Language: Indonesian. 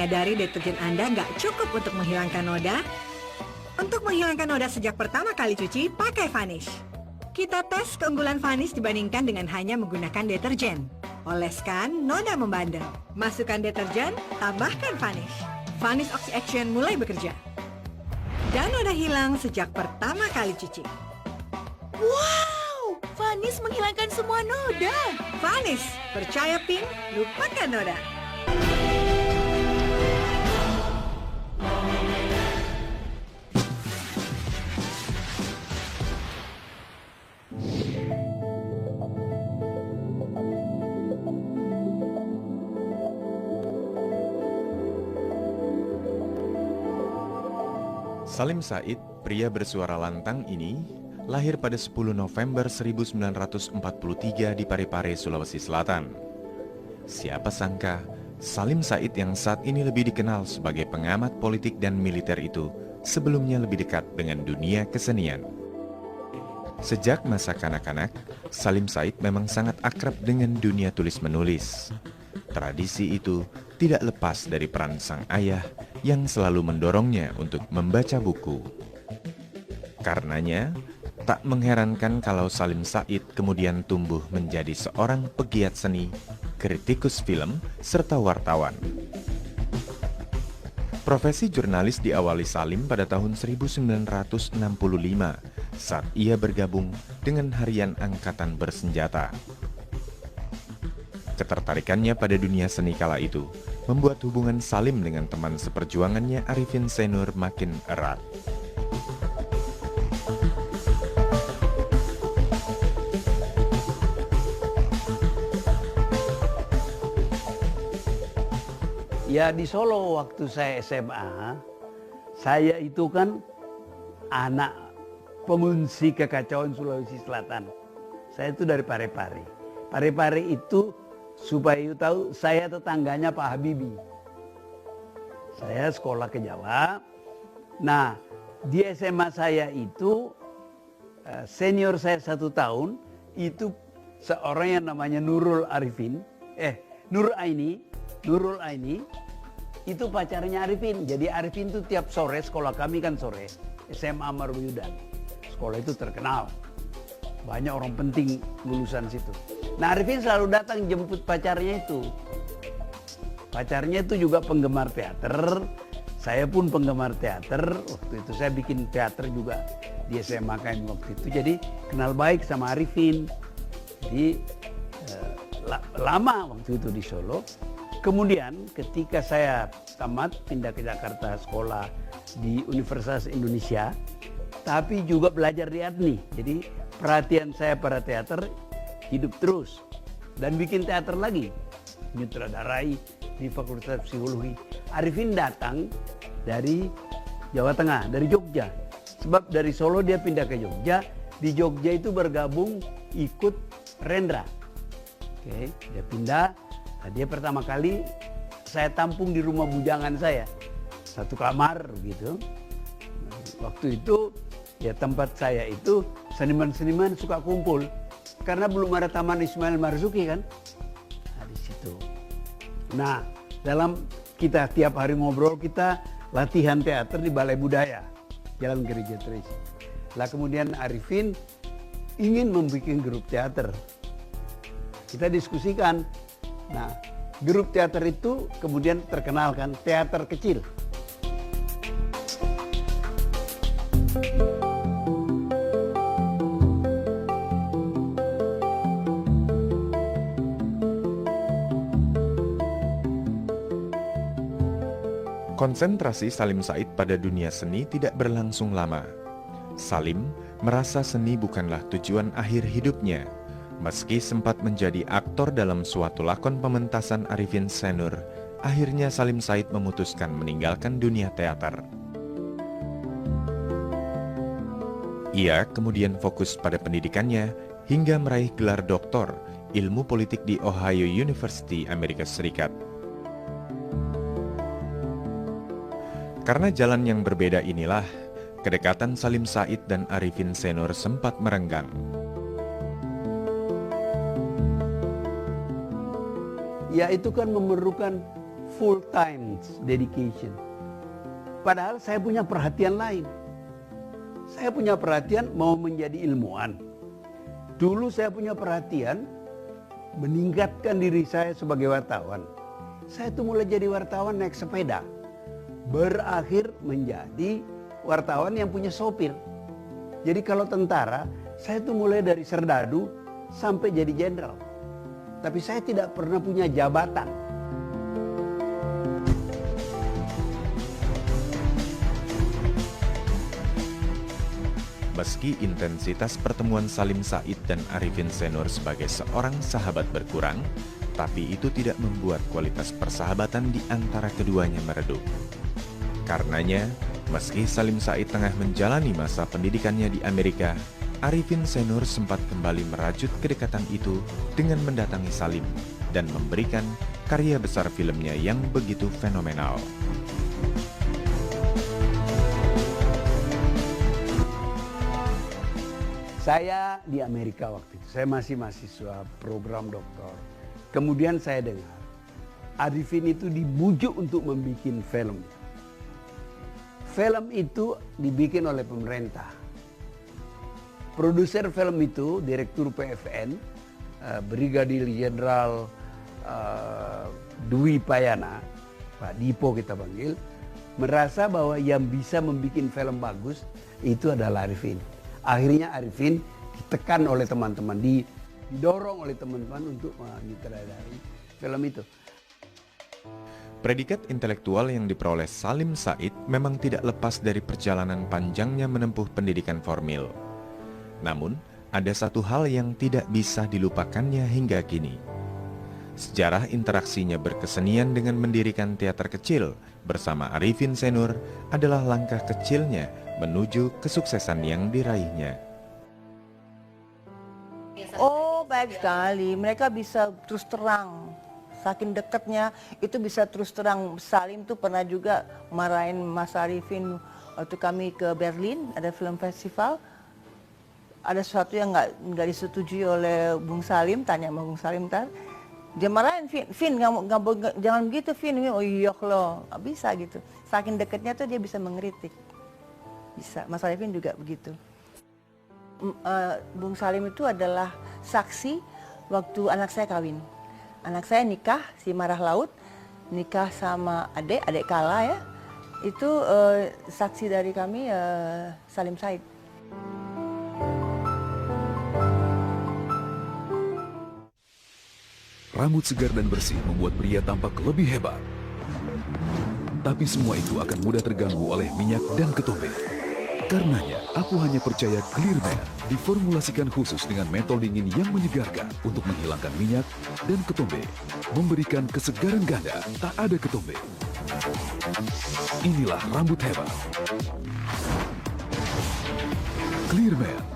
menyadari deterjen Anda nggak cukup untuk menghilangkan noda? Untuk menghilangkan noda sejak pertama kali cuci, pakai Vanish. Kita tes keunggulan Vanish dibandingkan dengan hanya menggunakan deterjen. Oleskan, noda membandel. Masukkan deterjen, tambahkan Vanish. Vanish Oxy Action mulai bekerja. Dan noda hilang sejak pertama kali cuci. Wow, Vanish menghilangkan semua noda. Vanish, percaya Pink, lupakan noda. Salim Said, pria bersuara lantang ini, lahir pada 10 November 1943 di Parepare, Sulawesi Selatan. Siapa sangka, Salim Said yang saat ini lebih dikenal sebagai pengamat politik dan militer itu, sebelumnya lebih dekat dengan dunia kesenian. Sejak masa kanak-kanak, Salim Said memang sangat akrab dengan dunia tulis-menulis. Tradisi itu tidak lepas dari peran sang ayah yang selalu mendorongnya untuk membaca buku. Karenanya, tak mengherankan kalau Salim Said kemudian tumbuh menjadi seorang pegiat seni, kritikus film, serta wartawan. Profesi jurnalis diawali Salim pada tahun 1965 saat ia bergabung dengan Harian Angkatan Bersenjata. Ketertarikannya pada dunia seni kala itu membuat hubungan Salim dengan teman seperjuangannya Arifin Senur makin erat. Ya di Solo waktu saya SMA, saya itu kan anak pengungsi kekacauan Sulawesi Selatan. Saya itu dari Parepare. Parepare itu supaya you tahu, saya tetangganya Pak Habibie. Saya sekolah ke Jawa. Nah, di SMA saya itu senior saya 1 tahun itu seorang yang namanya Nurul Aini itu pacarnya Arifin. Jadi Arifin itu tiap sore, sekolah kami kan sore, SMA Marwiyudan. Sekolah itu terkenal. Banyak orang penting lulusan situ. Nah Arifin selalu datang jemput pacarnya itu. Pacarnya itu juga penggemar teater. Saya pun penggemar teater. Waktu itu saya bikin teater juga di SMA KM waktu itu. Jadi kenal baik sama Arifin. Jadi lama waktu itu di Solo. Kemudian ketika saya tamat pindah ke Jakarta sekolah di Universitas Indonesia. Tapi juga belajar di ADNI. Jadi perhatian saya pada teater hidup terus. Dan bikin teater lagi. Menyutradarai di Fakultas Psikologi. Arifin datang dari Jawa Tengah, dari Jogja. Sebab dari Solo dia pindah ke Jogja. Di Jogja itu bergabung ikut Rendra. Oke, dia pindah. Nah, dia pertama kali saya tampung di rumah bujangan saya. 1 kamar gitu. Waktu itu ya tempat saya itu seniman-seniman suka kumpul. Karena belum ada Taman Ismail Marzuki kan. Nah, di situ. Nah, dalam kita tiap hari ngobrol, kita latihan teater di Balai Budaya, Jalan Gereja Tracy. Lah kemudian Arifin ingin membuat grup teater. Kita diskusikan. Nah, grup teater itu kemudian terkenal kan, teater kecil. Konsentrasi Salim Said pada dunia seni tidak berlangsung lama. Salim merasa seni bukanlah tujuan akhir hidupnya. Meski sempat menjadi aktor dalam suatu lakon pementasan Arifin Senur, akhirnya Salim Said memutuskan meninggalkan dunia teater. Ia kemudian fokus pada pendidikannya hingga meraih gelar doktor ilmu politik di Ohio University, Amerika Serikat. Karena jalan yang berbeda inilah, kedekatan Salim Said dan Arifin Senur sempat merenggang. Ya itu kan memerlukan full time dedication. Padahal saya punya perhatian lain. Saya punya perhatian mau menjadi ilmuwan. Dulu saya punya perhatian meningkatkan diri saya sebagai wartawan. Saya tuh mulai jadi wartawan naik sepeda. Berakhir menjadi wartawan yang punya sopir. Jadi kalau tentara, saya tuh mulai dari serdadu sampai jadi jenderal. Tapi saya tidak pernah punya jabatan. Meski intensitas pertemuan Salim Said dan Arifin Senur sebagai seorang sahabat berkurang, tapi itu tidak membuat kualitas persahabatan di antara keduanya meredup. Karenanya, meski Salim Said tengah menjalani masa pendidikannya di Amerika, Arifin Senur sempat kembali merajut kedekatan itu dengan mendatangi Salim dan memberikan karya besar filmnya yang begitu fenomenal. Saya di Amerika waktu itu, saya masih mahasiswa program doktor. Kemudian saya dengar, Arifin itu dibujuk untuk membuat film. Film itu dibikin oleh pemerintah. Produser film itu, Direktur PFN, Brigadir Jenderal Dwi Payana, Pak Dipo kita panggil, merasa bahwa yang bisa membuat film bagus itu adalah Arifin. Akhirnya Arifin ditekan oleh teman-teman, didorong oleh teman-teman untuk menyutradarai film itu. Predikat intelektual yang diperoleh Salim Said memang tidak lepas dari perjalanan panjangnya menempuh pendidikan formil. Namun, ada satu hal yang tidak bisa dilupakannya hingga kini. Sejarah interaksinya berkesenian dengan mendirikan teater kecil bersama Arifin Senur adalah langkah kecilnya menuju kesuksesan yang diraihnya. Oh, baik sekali. Mereka bisa terus terang. Saking dekatnya itu bisa terus terang. Salim tuh pernah juga marahin Mas Arifin waktu kami ke Berlin, ada film festival. Ada sesuatu yang nggak disetujui oleh Bung Salim, tanya sama Bung Salim ntar. Dia marahin, Vin, jangan begitu Vin. Oh iya loh, nggak bisa gitu. Saking dekatnya tuh dia bisa mengkritik. Bisa, Mas Arifin juga begitu. Bung Salim itu adalah saksi waktu anak saya kawin. Anak saya nikah, si Marah Laut, nikah sama adik Kala ya. Itu saksi dari kami Salim Said. Rambut segar dan bersih membuat pria tampak lebih hebat. Tapi semua itu akan mudah terganggu oleh minyak dan ketombe. Karenanya, aku hanya percaya Clear Man diformulasikan khusus dengan mentol dingin yang menyegarkan untuk menghilangkan minyak dan ketombe, memberikan kesegaran ganda, tak ada ketombe. Inilah rambut hebat. Clear Man.